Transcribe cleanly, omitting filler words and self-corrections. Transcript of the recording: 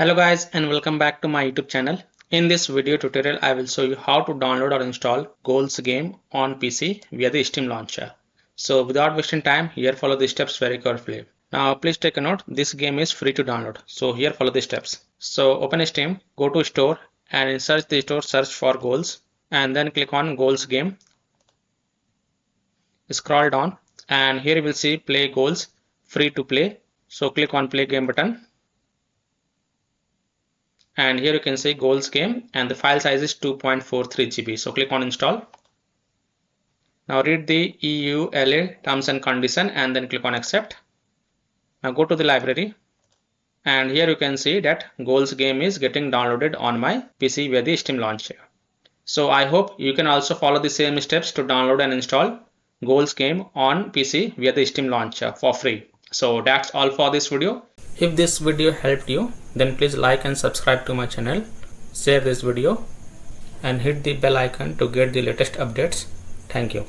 Hello guys and welcome back to my YouTube channel. In this video tutorial I will show you how to download or install Goals game on PC via the Steam launcher. So without wasting time, here follow the steps very carefully. Now please take a note, this game is free to download. So here follow the steps. So open Steam, go to store and in search the store search for Goals and then click on Goals game. Scroll down and here you will see play Goals free to play. So click on play game button. And here you can see Goals game and the file size is 2.43 GB. So click on install. Now read the EULA terms and condition and then click on accept. Now go to the library and here you can see that Goals game is getting downloaded on my PC via the Steam launcher. So I hope you can also follow the same steps to download and install Goals game on PC via the Steam launcher for free. So that's all for this video. If this video helped you, then please like and subscribe to my channel, share this video and hit the bell icon to get the latest updates. Thank you.